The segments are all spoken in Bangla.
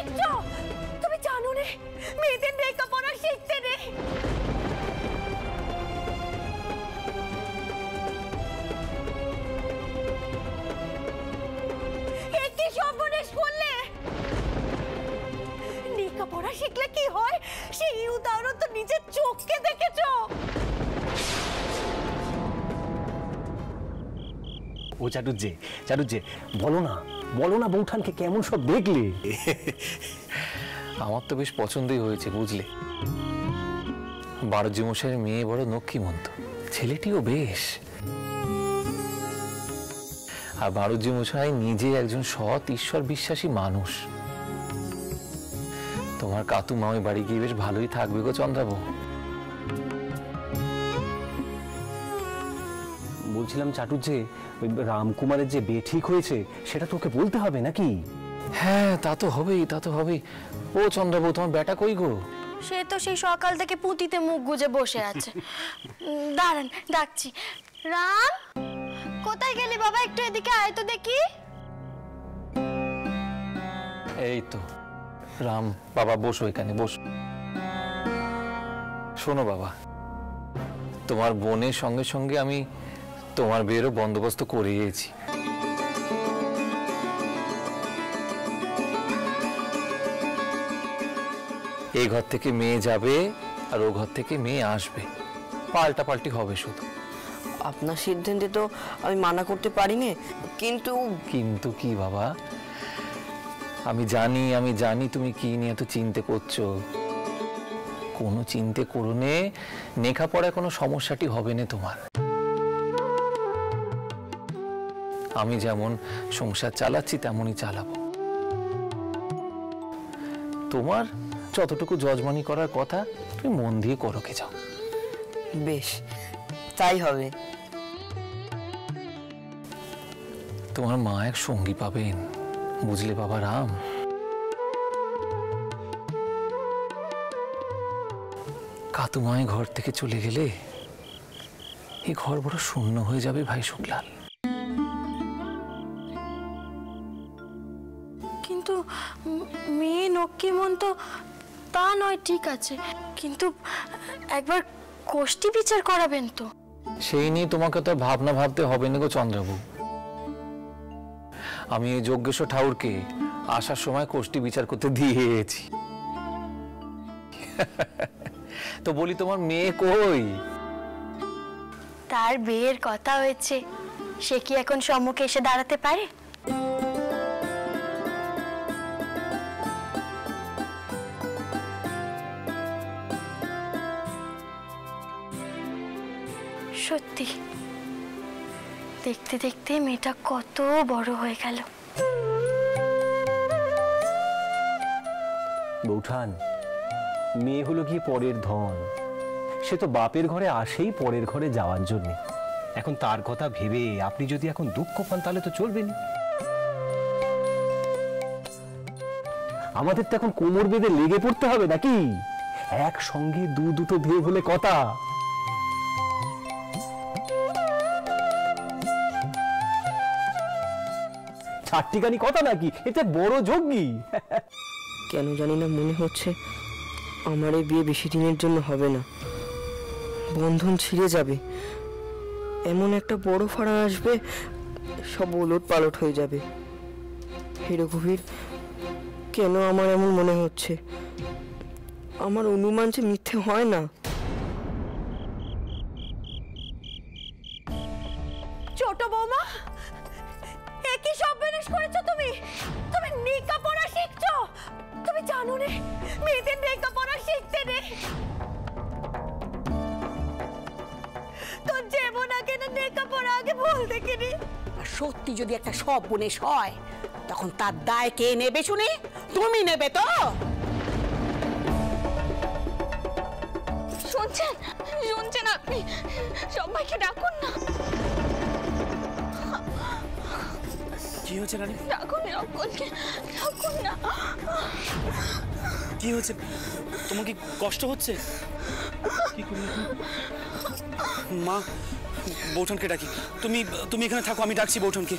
শিখছো? তুমি জানো রে মেয়েদের লেখাপড়া শিখতে নেই। কি সর্বনাশ করলে? লেখাপড়া শিখলে কি হয় সেই উদাহরণ তো নিজের চোখকে দেখেছো। ও চাটুজ্জে, চাটুজ্জে বলো না বৌঠানকে কেমন সব দেখলে? আমার তো বেশ পছন্দই হয়েছে বুঝলে। বাড়ুজ্জি মশাইয়ের মেয়ে বড় লক্ষ্মীমন্ত, ছেলেটিও বেশ। আর বাড়ুজ্জি মশাই নিজে একজন সৎ ঈশ্বর বিশ্বাসী মানুষ। তোমার কাতু মামি বাড়ি গিয়ে বেশ ভালোই থাকবে গো চন্দ্রাবু। বলছিলাম চাটুজ্জে, রামকুমারের যে বিয়ে ঠিক হয়েছে সেটা তোকে বলতে হবে নাকি? হ্যাঁ তা তো হবেই, তা তো হবেই। ও চন্দ্রাবু, তোমার বেটা কই গো? সে তো সেই সকাল থেকে পুঁতিতে মুখ গুজে বসে আছে। দাঁড়ান, ডাকছি। রাম, কোথায় গেলি বাবা? একটু এদিকে আয় তো দেখি। এই তো রাম, বাবা বসো এখানে, বসো। শোনো বাবা, তোমার বোনের সঙ্গে সঙ্গে আমি তোমার বিয়েরও বন্দোবস্ত করে গিয়েছি। এই ঘর থেকে মেয়ে যাবে আর ও ঘর থেকে মেয়ে আসবে, পাল্টাপাল্টি হবে শুধু। আপনার সিদ্ধান্তে তো আমি মানা করতে পারি না, কিন্তু কিন্তু কি বাবা? আমি জানি তুমি কি নিয়ে এত চিন্তা করছো। কোনো চিন্তা করো নে, লেখাপড়ায় কোনো সমস্যাটি হবে না তোমার। আমি যেমন সংসার চালাচ্ছি তেমনই চালাবো। তোমার যতটুকু যজমানি করার কথা তুমি মন দিয়ে করো কে যাও। বেশ, তাই হবে। তোমার মা এক সঙ্গী পাবেন, বুঝলে বাবা রাম। কাতুমায় ঘর থেকে চলে গেলে এই ঘর বড় শূন্য হয়ে যাবে ভাই শুক্লাল। কিন্তু মেয়ে লক্ষ্মীমন্ত তা নয়, ঠিক আছে, কিন্তু একবার কোষ্ঠী বিচার করাবেন তো। সেই নিয়ে তোমাকে তো ভাবনা ভাবতে হবে না গো চন্দ্রবাবু। আমি এই যজ্ঞেশ্বর ঠাকুরকে আসার সময় কোষ্ঠী বিচার করতে দিয়েছি। তো বলি তোমার মেয়ে কই? তার বিয়ের কথা হয়েছে, সে কি এখন সম্মুখে এসে দাঁড়াতে পারে? সত্যি দেখতে দেখতে মেয়েটা কত বড় হয়ে গেল। বৌঠান, মেয়ে হলো কি পরের ধন, সে তো বাপের ঘরে আসেই পরের ঘরে যাওয়ার জন্য। এখন তার কথা ভেবে আপনি যদি এখন দুঃখ পান তাহলে তো চলবে না। আমাদের তো এখন কোমর বেঁধে লেগে পড়তে হবে নাকি? একসঙ্গে দুটো বিয়ে হলে কথা। ছাট্টিকানি কথা নাকি, এটা বড় যোগ্যী। কেন জানি না মনে হচ্ছে আমার এই বিয়ে বেশি দিনের জন্য হবে না, বন্ধন ছিঁড়ে যাবে। এমন একটা বড় ফাড়া আসবে, সব ওলট পালট হয়ে যাবে। হে রঘুবীর, কেন আমার এমন মনে হচ্ছে? আমার অনুমান যে মিথ্যে হয় না। ছোট বৌমা, একই সর্বনাশ করেছো তুমি। তুমি লেখাপড়া শিখছো? তুমি জানো না মেয়েদের লেখাপড়া শিখতে নেই। তোর জীবন আগে না লেখাপড়া আগে বল দেখিনি। সত্যি যদি একটা সর্বনাশ হয় তখন তার দায় কে নেবে শুনি? তুমি নেবে তো? শুনছেন শুনছেন আপনি? সবাইকে ডাকুন না। কি হয়েছে রানী? ডাকুন ডাকুন না। কি হয়েছে? তোমার কি কষ্ট হচ্ছে? কি করি মা? বৌঠানকে ডাকি। তুমি এখানে থাকো, আমি ডাকছি বৌঠানকে।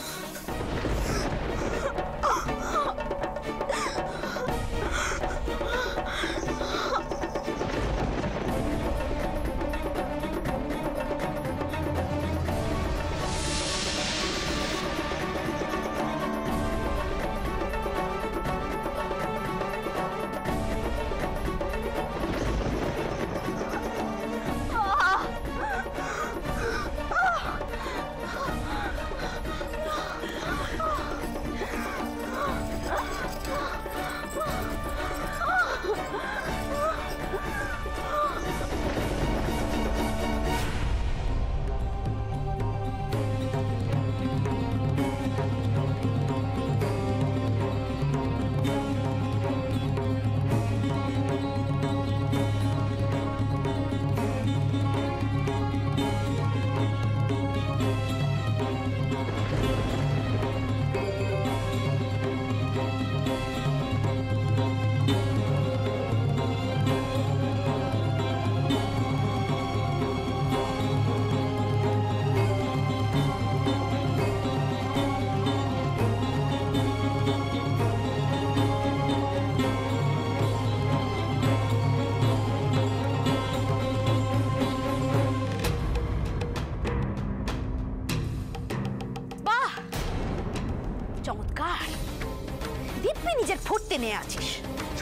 জেনে আছিস,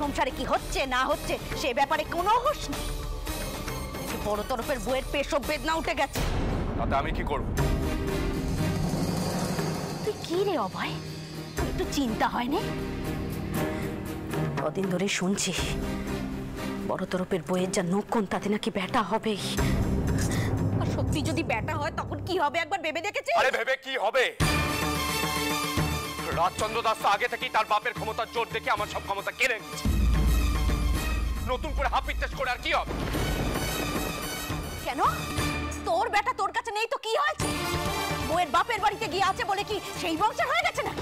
সংসারে কি হচ্ছে না হচ্ছে সে ব্যাপারে কোনো হুঁশ নেই। বড় তরফের বইয়ের পেশব বেদনা উঠে গেছে। তাতে আমি কি করব? তুই কি রে অভয়, তোর একটু চিন্তা হয়নি? কদিন ধরে শুনছি বড় তরফের বইয়ের যা নক্ষণ তাতে নাকি ব্যাটা হবেই। আর সত্যি যদি ব্যাটা হয় তখন কি হবে একবার ভেবে দেখেছিস? আরে ভেবে কি হবে? রাজচন্দ্র দাস তো আগে থেকেই তার বাপের ক্ষমতার জোর দেখে আমার সব ক্ষমতা কেড়ে নিচ্ছে। নতুন করে হাফ টেস্ট করে আর কি হবে? কেন? তোর বেটা তোর কাছে নেই তো কি হয়েছে? বউয়ের বাপের বাড়িতে গিয়ে আছে বলে কি সেই বংশের হয়ে গেছে না?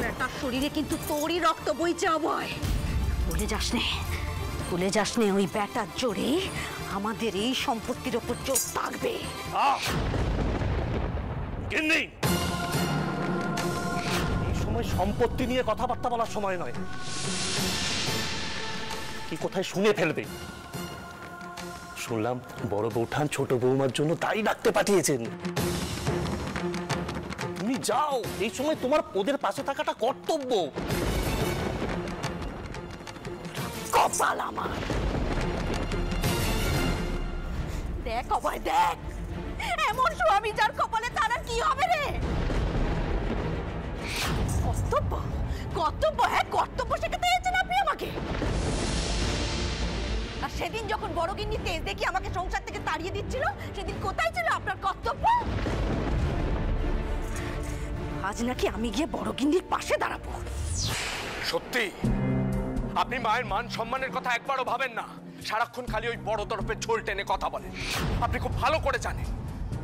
বেটার শরীরে কিন্তু তোরই রক্ত বইছে অভয়। ভুলে যাস নে, ভুলে যাস নে, ওই বেটার জোরে আমাদের এই সম্পত্তির ওপর জোর থাকবে। এই সময় সম্পত্তি নিয়ে কথাবার্তা বলার সময় নয়। কি কোথায় শুনে ফেলবে? শুনলাম বড় বৌঠান ছোট বৌমার জন্য দাড়ি রাখতে পাঠিয়েছেন। তুমি যাও, এই সময় তোমার ওদের পাশে থাকাটা কর্তব্য। কপাল আমার। দেখ অভয় দেখ, এমন স্বামী যার কপালে তার আর কি হবে রে? কর্তব্য, কর্তব্য, হ্যাঁ কর্তব্য শেখাতে এসেছেন আপনি আমাকে। আর সেদিন যখন বড় গিন্নি তেজ দেখি আমাকে সংসার থেকে তাড়িয়ে দিচ্ছিল, সেদিন কোথায় ছিল আপনার কর্তব্য? আজ নাকি আমি গিয়ে বড় গিন্নির পাশে দাঁড়াবো। সত্যি আপনি মায়ের মান সম্মানের কথা একবারও ভাবেন না, সারাক্ষণ খালি ওই বড় তরফের ঝোল টেনে কথা বলেন। আপনি খুব ভালো করে জানেন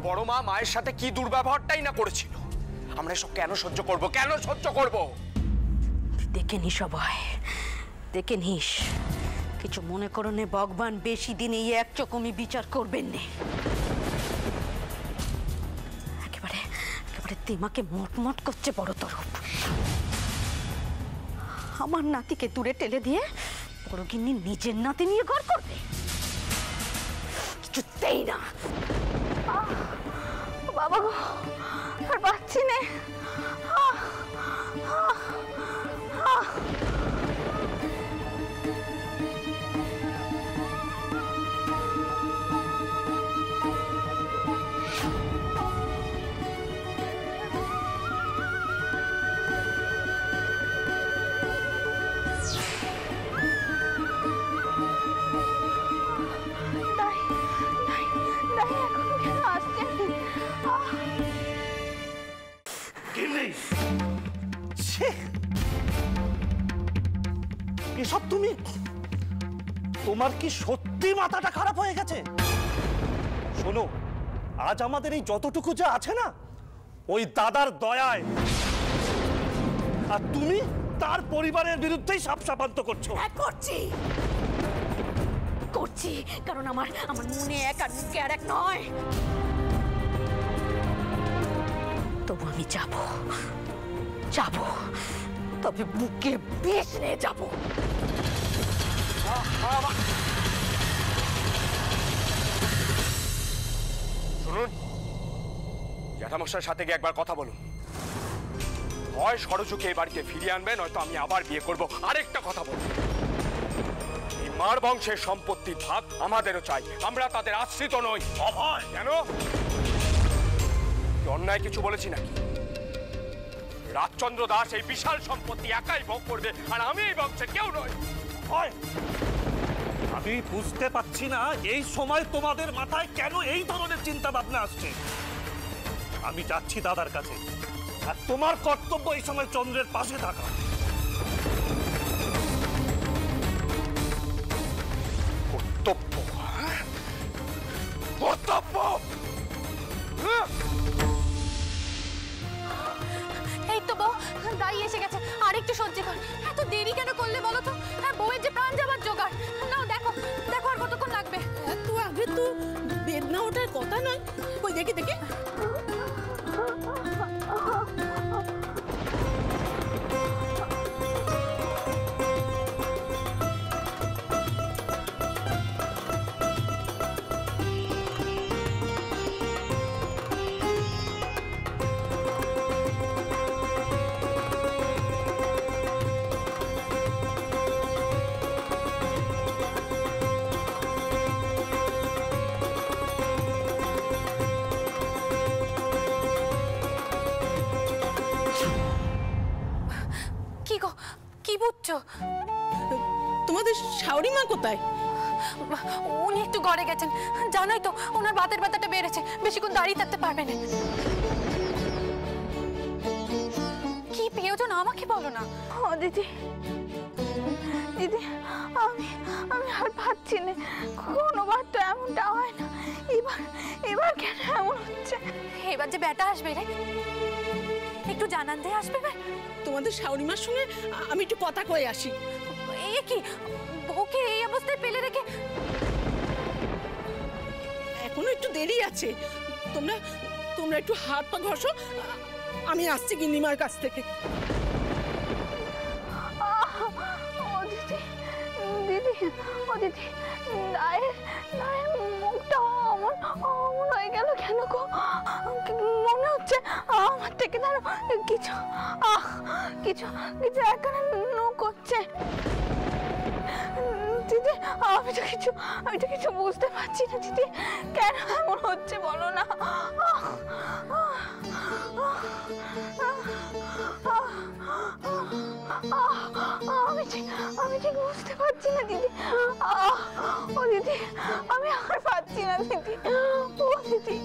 বড় মা মায়ের সাথে কি দুর্ব্যবহারটাই না করেছিল। আমরা এসব কেন সহ্য করব, কেন সহ্য করব? দেখে নিস সবাই, দেখে নিস। কিছু মনে করো নে ভগবান বেশি দিন এই এক চকমি বিচার করবেন না। একেবারে একেবারে দিমাকে মটমট করছে বড় তরফ। আমার নাতিকে দূরে টেলে দিয়ে বড় গিন্নি নিজের নাতি নিয়ে ঘর করবে, কিছুতেই না। বাবা গো, আর পাচ্ছি না। এসব তুমি, তোমার কি সত্যি মাথাটা খারাপ হয়ে গেছে? শোনো, আজ আমাদের এই যতটুকু যা আছে না, ওই দাদার দয়ায়। আর তুমি তার পরিবারের বিরুদ্ধেই সাপসাপান্ত করছো। হ্যাঁ করছি, করছি, কারণ আমার মনে এক আর মুখে আর এক নয়। তবু আমি যাব, যাব, তবে বুকে বিষ নিয়ে যাব। শুনুন, জ্যাঠামশাইয়ের সাথে গিয়ে একবার কথা বলুন। হয় সরযুকে এই বাড়িতে ফিরিয়ে আনবে, নয়তো আমি আবার বিয়ে করব। আরেকটা কথা বলুন, এই মার বংশের সম্পত্তির ভাগ আমাদেরও চাই, আমরা তাদের আশ্রিত নই। অভয়, কেন? অন্যায় কিছু বলেছি নাকি? রাজচন্দ্র দাস এই বিশাল সম্পত্তি একাই ভোগ করবে, আর আমি এই বংশের কেউ নই। আমি বুঝতে পারছি না এই সময় তোমাদের মাথায় কেন এই ধরনের চিন্তা ভাবনা আসছে। আমি যাচ্ছি দাদার কাছে, আর তোমার কর্তব্য এই সময় চন্দ্রের পাশে থাকা। কর্তব্য? কর্তব্য? এই তো বউ, দাঁড়িয়ে এসে গেছে। আর একটু সহ্য কর। এত দেরি কেন করলে বলো তো? হ্যাঁ, বউয়ের যে প্রাণ যাবার জোগাড়। নাও দেখো, দেখো আর কতক্ষণ লাগবে। তো আগে তো বেদনা ওঠার কথা নয়। ওই দেখে দেখে করছো? তোমাদের শাওরি মা কোথায়? উনি একটু ঘরে গেছেন, জানোই তো ওনার বাতের ব্যথাটা বেড়েছে, বেশিক্ষণ দাঁড়িয়ে থাকতে পারবে না। কি প্রয়োজন আমাকে বলো না। দিদি দিদি, আমি আর পাচ্ছি না, কোনোবার তো এমনটা হয় না, এবার কেন এমন হচ্ছে? এবার যে ব্যাটা আসবে রে, একটু জানান দিয়ে আসবে। তোমাদের শাওরি মার সঙ্গে আমি একটু কথা কয়ে আসি। এ কি, ওকে এই অবস্থায় ফেলে রেখে? এখনো একটু দেরি আছে, তোমরা একটু হাত পা ঘষো, আমি আসছি গিন্নিমার কাছ থেকে। দিদি, নায়ের মুখটা অমন হয়ে গেল কেন গো? মনে হচ্ছে আমার থেকে ধরো কিছু এখানে নোক হচ্ছে। দিদি, আমি তো কিছু বুঝতে পারছি না দিদি, কেন এমন হচ্ছে বলো না। আমি ঠিক বুঝতে পারছি না দিদি। ও দিদি, আমি আর পাচ্ছি না দিদি। ও দিদি,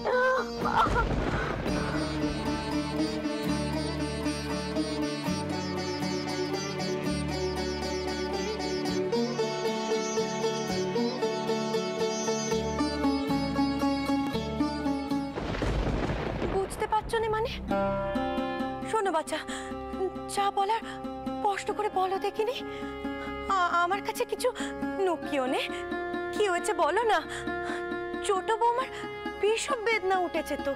বুঝতে পারছো না মানে? শোনো বাচ্চা, যা বলার স্পষ্ট করে বলো দেখিনি। আমার কাছে কিছু লুকিও নে। কি হয়েছে বলো না। ছোট বৌমার বিষম বেদনা উঠেছে তো,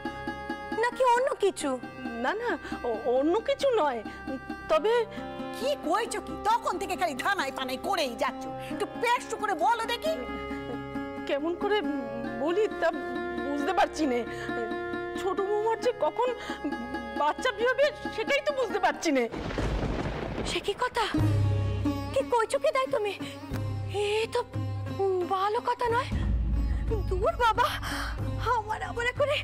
নাকি অন্য কিছু? না অন্য কিছু নয়, তবে কি কইছো কি? তখন থেকে খালি ধানাই পানাই করেই যাচ্ছ, একটু পেস্ট করে বলো দেখি। কেমন করে বলি তা বুঝতে পারছি না। ছোট বৌমার যে কখন বাচ্চা বিয়ে হবে সেটাই তো বুঝতে পারছি না। সে কি কথা? কি কইছো কি তাই তুমি? এ তো ভালো কথা নয়। দূর বাবা, আমার করে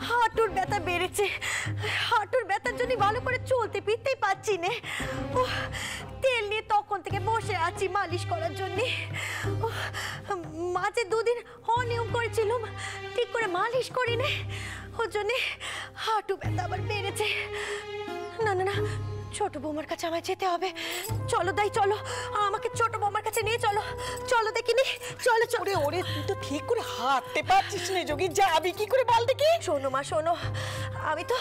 হাঁটুর ব্যথা বেড়েছে। হাঁটুর ব্যথার জন্য ভালো করে চলতে ফিরতেই পারছি না। তেল নিয়ে তখন থেকে বসে আছি মালিশ করার জন্য। মাঝে দুদিন অনিয়ম করেছিলাম, ঠিক করে মালিশ করি না, ওর জন্য হাঁটু ব্যথা আবার বেড়েছে। না ছোট বৌমার কাছে আমায় যেতে হবে। চলো দাই, চলো আমাকে ছোট বৌমার কাছে নিয়ে চলো। চলো দেখিনি, চলো। ওরে তুই তো ঠিক করে হাঁটতে পারছিস না যোগী, যাবি কি করে বল দেখি। শোনো মা, শোনো, আমি তো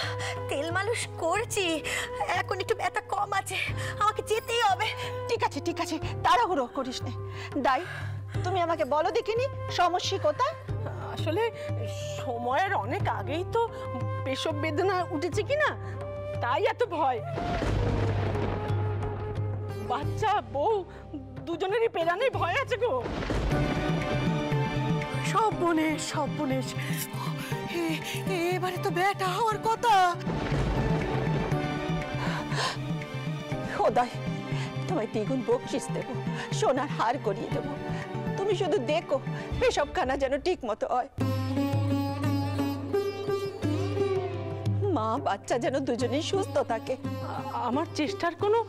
তেল মালিশ করছি, এখন একটু ব্যথা কম আছে, আমাকে যেতেই হবে। ঠিক আছে, তাড়াহুড়ো করিস না। দাই, তুমি আমাকে বলো দেখিনি সমস্যা কোথায়? আসলে সময়ের অনেক আগেই তো পেশব বেদনা উঠেছে কিনা, তাই এত ভয়। বাচ্চা বউ দুজনেরই পেরানে ভয় আছে গো। সব বনেশ এবারে তো বেটা হওয়ার কথা। খোদাই, তোমায় দ্বিগুণ বকশিস দেবো, সোনার হার করিয়ে দেবো। তুমি শুধু দেখো পেশবখানা যেন ঠিক মতো হয়, মা বাচ্চা যেন দুজনেই সুস্থ থাকে। আমার চেষ্টার কোনো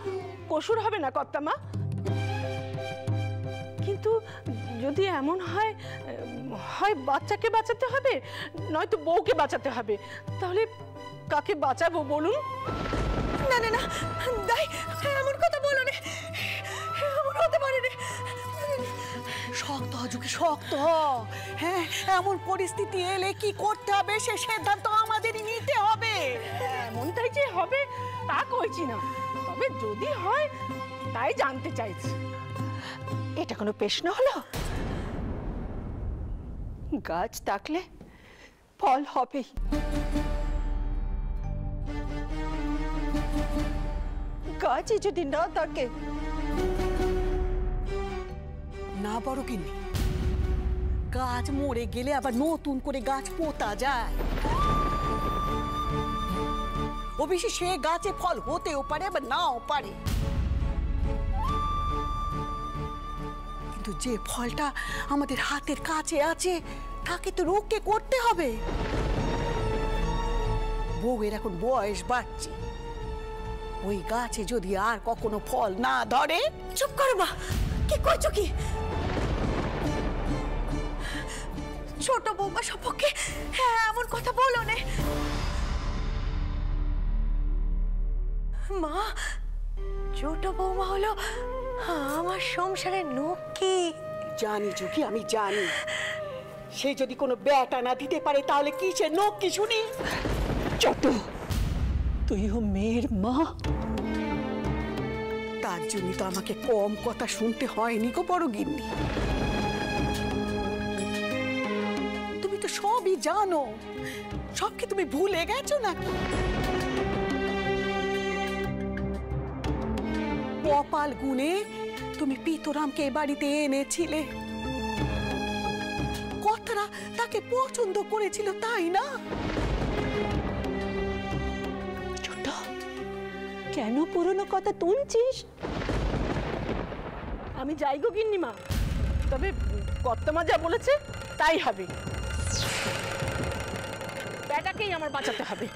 কসুর হবে না কর্তা মা, কিন্তু যদি এমন হয় বাচ্চাকে বাঁচাতে হবে, নয়তো বউকে বাঁচাতে হবে, তাহলে কাকে বাঁচাবো বলুন? না দাই, এমন কথা বলো না, এমন হতে পারে না। শক্ত যুগে শক্ত। হ্যাঁ, এমন পরিস্থিতি এলে কি করতে হবে সে সিদ্ধান্ত আমাদেরই নিতে হবে। এমনটাই যে হবে তা কইছি না, তবে যদি হয় তাই জানতে চাইছি। এটা কোনো প্রশ্ন হলো? গাছ থাকলে ফল হবেই। গাছই যদি না থাকে, না বড় কিনে গাছ মরে গেলে আবার নতুন করে গাছ পোতা যায়। অবশ্যই সে গাছে ফল হতেও পারে আবার নাও পারে, কিন্তু যে ফলটা আমাদের হাতের কাছে আছে তাকে তো রক্ষা করতে হবে। বউয়ের এখন বয়স বাড়ছে, ও ওই গাছে যদি আর কখনো ফল না ধরে। চুপ করো মা, কি কইছো কি? ছোট বৌমা সম্পর্কে এমন কথা বলো না মা। ছোট বৌমা হলো আমার সংসারের নকি। জানি যোগী, আমি জানি। সে যদি কোনো বেটা না দিতে পারে তাহলে কিসের নোক কি শুনি? ছোট, তুইও মেয়ের মা, তার জন্য তো আমাকে কম কথা শুনতে হয়নি গো বড় গিন্নি। তুমি তো সবই জানো, সব কি তুমি ভুলে গেছো নাকি? কপাল গুনে তুমি পিতরামকে এ বাড়িতে এনেছিলে, কথাটা তাকে পছন্দ করেছিল, তাই না? ছোট, কেন পুরনো কথা তুলছিস? আমি যাই গো গিন্নিমা, তবে কর্তামা যা বলেছে তাই হবে। বেটাকেই আমার বাঁচাতে হবে।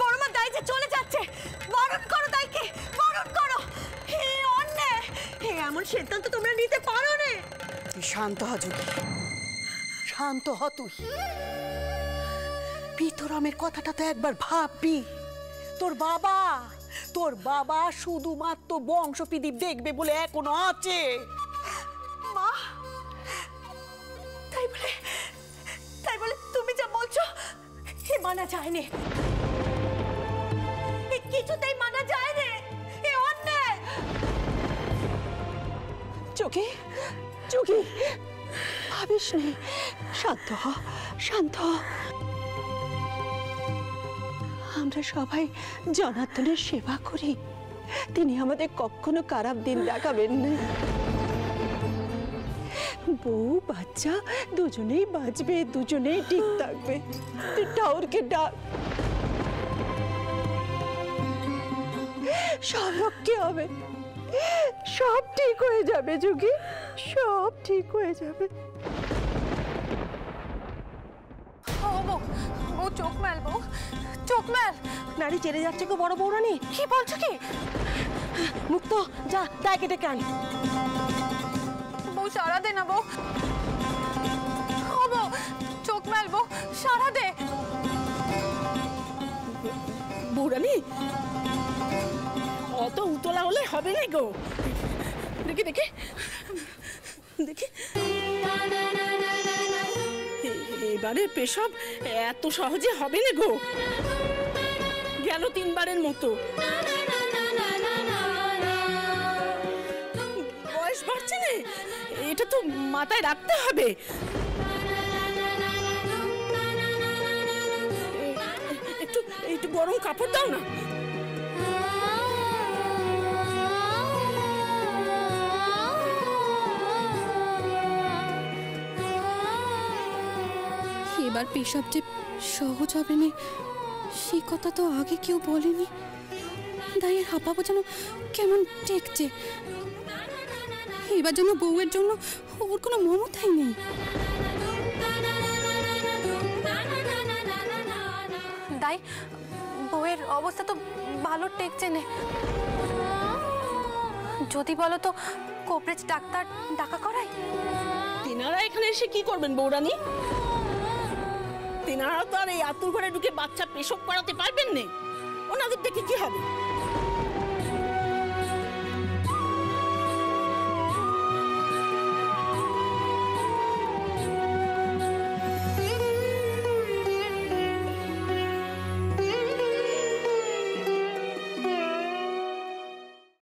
বড় মা দাই যে চলে যাচ্ছে, বারণ করো দাইকে, বারণ করো। হে অন্যায়, হে এমন সিদ্ধান্ত তোমরা নিতে পারো না। তুই শান্ত হ যোগী, শান্ত হ তুই। পিতরামের কথাটা তো একবার ভাববি। তোর বাবা শুধুমাত্র বংশপিদীপ দেখবে বলে এখনো আছে। মা, তাই বলে তুমি যা বলছো এ মানা যায় না, কিছুতেই মানা যায় না, এ অন্যায়। যোগী, ভাবিস নি, শান্ত হ, শান্ত হ। আমরা সবাই জনার্দনের সেবা করি, তিনি আমাদের কখনো খারাপ দিন দেখাবেন না। বউ বাচ্চা দুজনেই বাঁচবে, দুজনেই ঠিক থাকবে। তুই ঠাকুরকে ডাক, সব রক্ষে হবে, সব ঠিক হয়ে যাবে যোগী, সব ঠিক হয়ে যাবে। ও চোখ মেল, বউ চোখ মেল। নারী চেড়ে যাচ্ছে গো বড় বৌরানী। কি বলছো কি? মুক্ত যা, দায় কেটে কান। বউ সারা দে না বউ, ও বউ চোখ মেল, বউ সারা দে। বৌরানী, অত উতলা হলে হবে না গো। দেখি দেখি দেখি, এবারে পেশাব এত সহজে হবে না গো, গেল 3 বারের মতো। বয়স বাড়ছে না, এটা তো মাথায় রাখতে হবে। একটু গরম কাপড় দাও না। এবার পেশাব যে সহজ হবে না সে কথা তো আগে কেউ বলেনি। দায়ের হাঁপাবো যেন কেমন টেকছে, এবার যেন বউয়ের জন্য ওর কোনো মমতাই নেই। দাই, বউয়ের অবস্থা তো ভালো টেকছে না। যদি বলো তো কোপরেজ ডাক্তার ডাকা করাই। তিনারা এখানে এসে কি করবেন বৌরানী? তিনারা তো আর এই আতুর ঘরে ঢুকে বাচ্চা পেশাব করাতে পারবেন না, ওনাদের দেখে কি হবে?